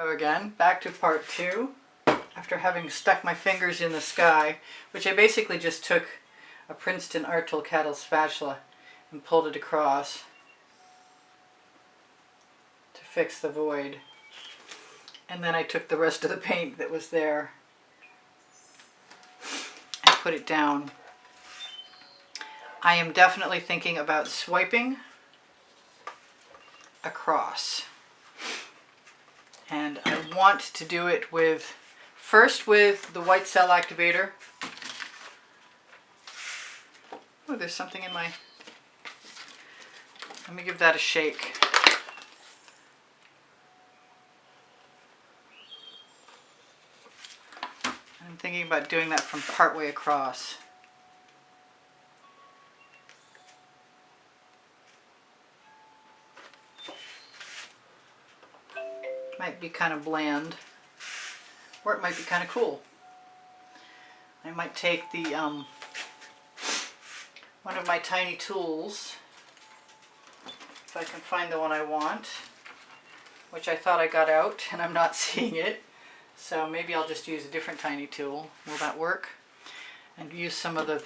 So again, back to part 2. After having stuck my fingers in the sky, which I basically just took a Princeton Art Tool Cattle spatula and pulled it across to fix the void. And then I took the rest of the paint that was there and put it down. I am definitely thinking about swiping across. And I want to do it first with the white cell activator. Oh, there's something in my... Let me give that a shake. I'm thinking about doing that from partway across. Might be kind of bland, or it might be kind of cool. I might take the one of my tiny tools, if I can find the one I want, which I thought I got out and I'm not seeing it, so maybe I'll just use a different tiny tool. Will that work? And use some of the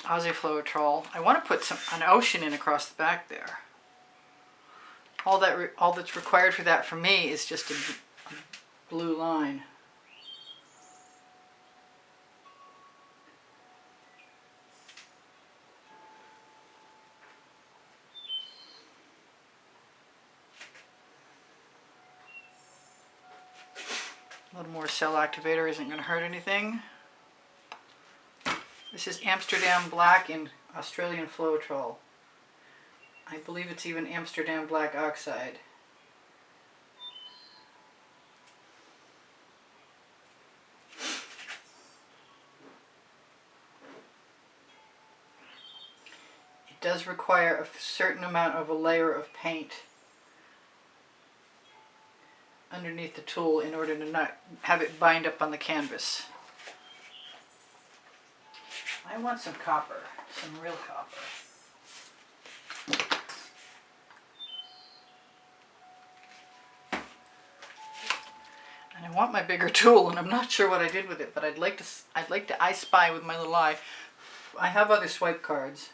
Aussie Floetrol. I want to put an ocean in across the back there. All that's required for that for me is just a blue line. A little more cell activator isn't going to hurt anything. This is Amsterdam Black in Australian Floetrol. I believe it's even Amsterdam Black Oxide. It does require a certain amount of a layer of paint underneath the tool in order to not have it bind up on the canvas. I want some copper, some real copper. And I want my bigger tool, and I'm not sure what I did with it, but I'd like to I spy with my little eye. I have other swipe cards.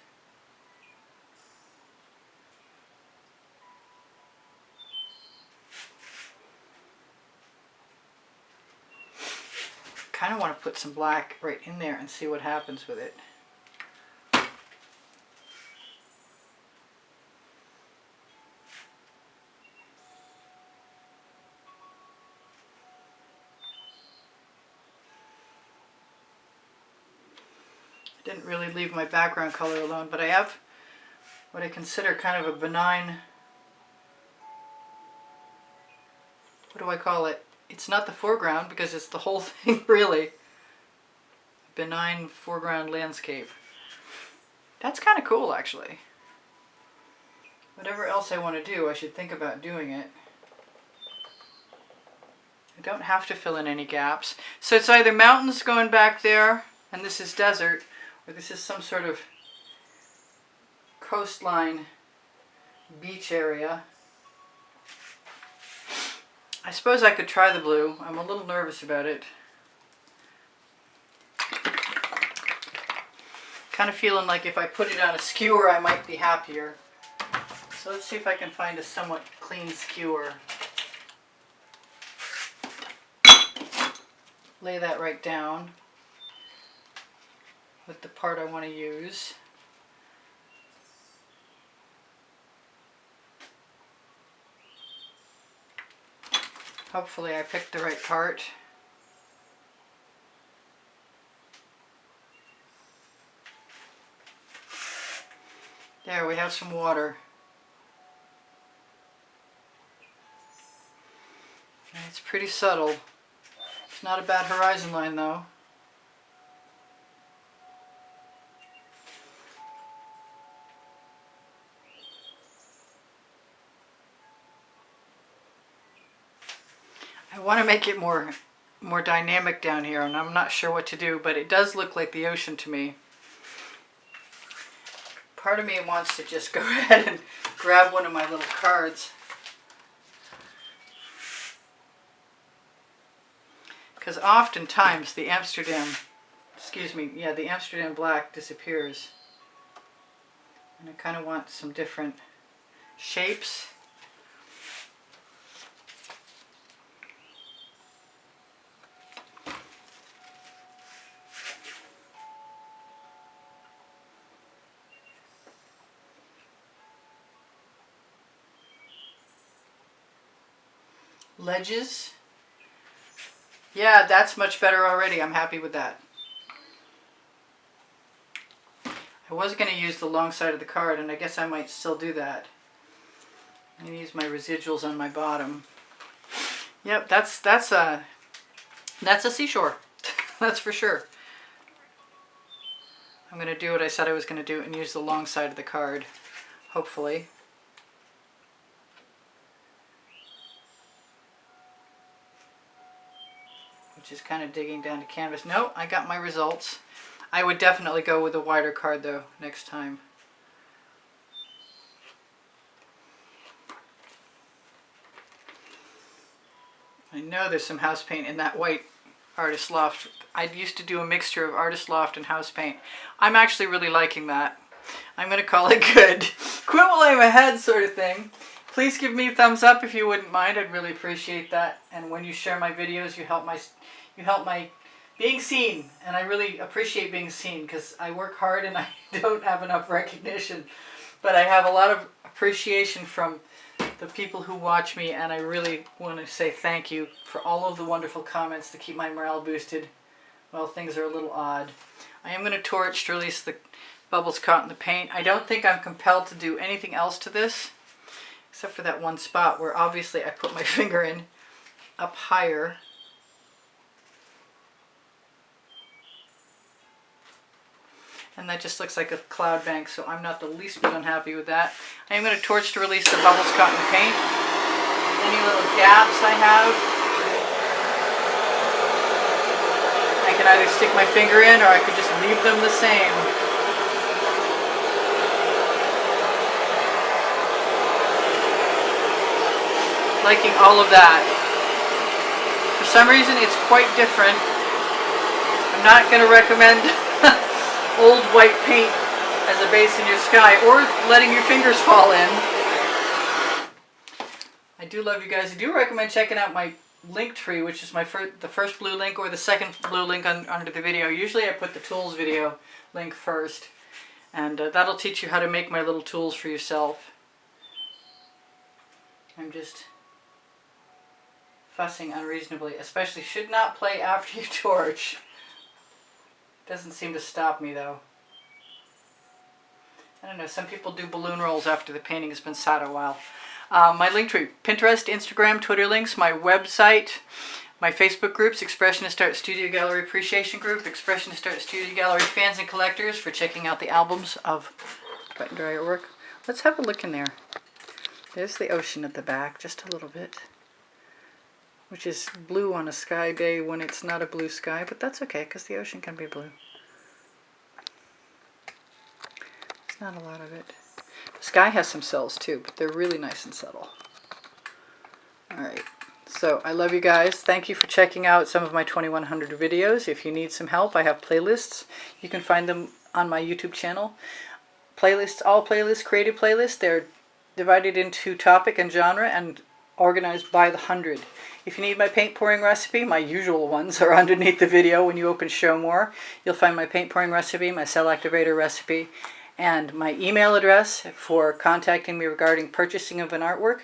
Kind of want to put some black right in there and see what happens with it. Didn't really leave my background color alone, but I have what I consider kind of a benign, what do I call it? It's not the foreground because it's the whole thing really. Benign foreground landscape. That's kind of cool actually. Whatever else I want to do, I should think about doing it. I don't have to fill in any gaps. So it's either mountains going back there, and this is desert, or this is some sort of coastline beach area. I suppose I could try the blue. I'm a little nervous about it. Kind of feeling like if I put it on a skewer I might be happier. So let's see if I can find a somewhat clean skewer. Lay that right down with the part I want to use. Hopefully I picked the right part. There, we have some water. And it's pretty subtle. It's not a bad horizon line though. I want to make it more dynamic down here, and I'm not sure what to do, but it does look like the ocean to me. Part of me wants to just go ahead and grab one of my little cards because oftentimes the Amsterdam black disappears. And I kind of want some different shapes. Ledges. Yeah, that's much better already. I'm happy with that. I was going to use the long side of the card, and I guess I might still do that. I'm going to use my residuals on my bottom. Yep, that's a seashore. That's for sure. I'm going to do what I said I was going to do and use the long side of the card, hopefully. Which is kind of digging down to canvas. No, I got my results. I would definitely go with a wider card though next time. I know there's some house paint in that white Artist Loft. I used to do a mixture of Artist Loft and house paint. I'm actually really liking that. I'm going to call it good. Quit while I'm ahead sort of thing. Please give me a thumbs up if you wouldn't mind. I'd really appreciate that. And when you share my videos, you help my being seen. And I really appreciate being seen because I work hard and I don't have enough recognition. But I have a lot of appreciation from the people who watch me, and I really want to say thank you for all of the wonderful comments that keep my morale boosted while things are a little odd. I am going to torch to release the bubbles caught in the paint. I don't think I'm compelled to do anything else to this, except for that one spot where obviously I put my finger in up higher. And that just looks like a cloud bank, so I'm not the least bit unhappy with that. I am going to torch to release the bubbles caught in the paint. Any little gaps I have, I can either stick my finger in or I could just leave them the same. Liking all of that. For some reason it's quite different. I'm not going to recommend old white paint as a base in your sky or letting your fingers fall in. I do love you guys. I do recommend checking out my link tree, which is the first blue link or the second blue link under the video. Usually I put the tools video link first, and that'll teach you how to make my little tools for yourself. I'm just fussing unreasonably, especially should not play after you torch. Doesn't seem to stop me though. I don't know, some people do balloon rolls after the painting has been sat a while. My link tree, Pinterest, Instagram, Twitter links, my website, my Facebook groups, Expressionist Art Studio Gallery Appreciation Group, Expressionist Art Studio Gallery Fans and Collectors for checking out the albums of wet and dry artwork. Let's have a look in there. There's the ocean at the back, just a little bit. Which is blue on a sky day when it's not a blue sky, but that's okay because the ocean can be blue. There's not a lot of it. The sky has some cells too, but they're really nice and subtle. Alright, so I love you guys. Thank you for checking out some of my 2100 videos. If you need some help, I have playlists. You can find them on my YouTube channel. Playlists, all playlists, creative playlists. They're divided into topic and genre and organized by the 100. If you need my paint pouring recipe, my usual ones are underneath the video. When you open Show More, you'll find my paint pouring recipe, my cell activator recipe, and my email address for contacting me regarding purchasing of an artwork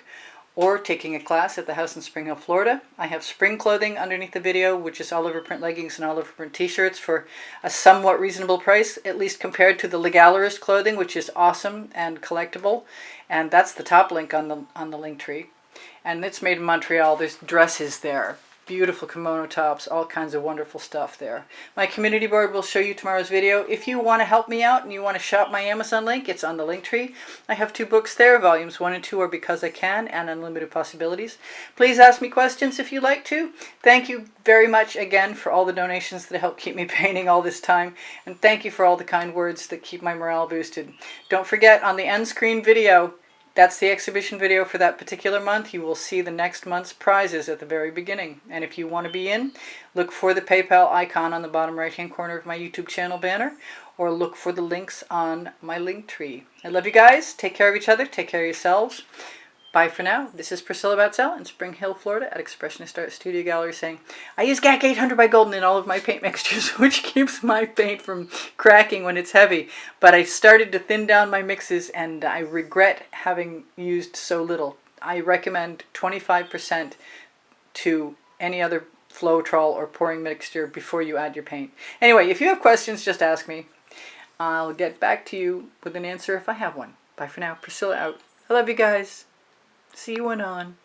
or taking a class at the house in Spring Hill, Florida. I have spring clothing underneath the video, which is all over print leggings and all over print t-shirts for a somewhat reasonable price, at least compared to the Legalist clothing, which is awesome and collectible. And that's the top link on the link tree. And it's made in Montreal. There's dresses there, beautiful kimono tops, all kinds of wonderful stuff there. My community board will show you tomorrow's video. If you want to help me out and you want to shop my Amazon link, it's on the link tree. I have 2 books there. Volumes 1 and 2 are Because I Can and Unlimited Possibilities. Please ask me questions if you like to. Thank you very much again for all the donations that help keep me painting all this time. And thank you for all the kind words that keep my morale boosted. Don't forget, on the end screen video, that's the exhibition video for that particular month. You will see the next month's prizes at the very beginning. And if you want to be in, look for the PayPal icon on the bottom right-hand corner of my YouTube channel banner, or look for the links on my link tree. I love you guys. Take care of each other. Take care of yourselves. Bye for now. This is Priscilla Batzell in Spring Hill, Florida at Expressionist Art Studio Gallery saying, I use GAC 800 by Golden in all of my paint mixtures, which keeps my paint from cracking when it's heavy. But I started to thin down my mixes and I regret having used so little. I recommend 25% to any other Floetrol or pouring mixture before you add your paint. Anyway, if you have questions, just ask me. I'll get back to you with an answer if I have one. Bye for now. Priscilla out. I love you guys. See you on.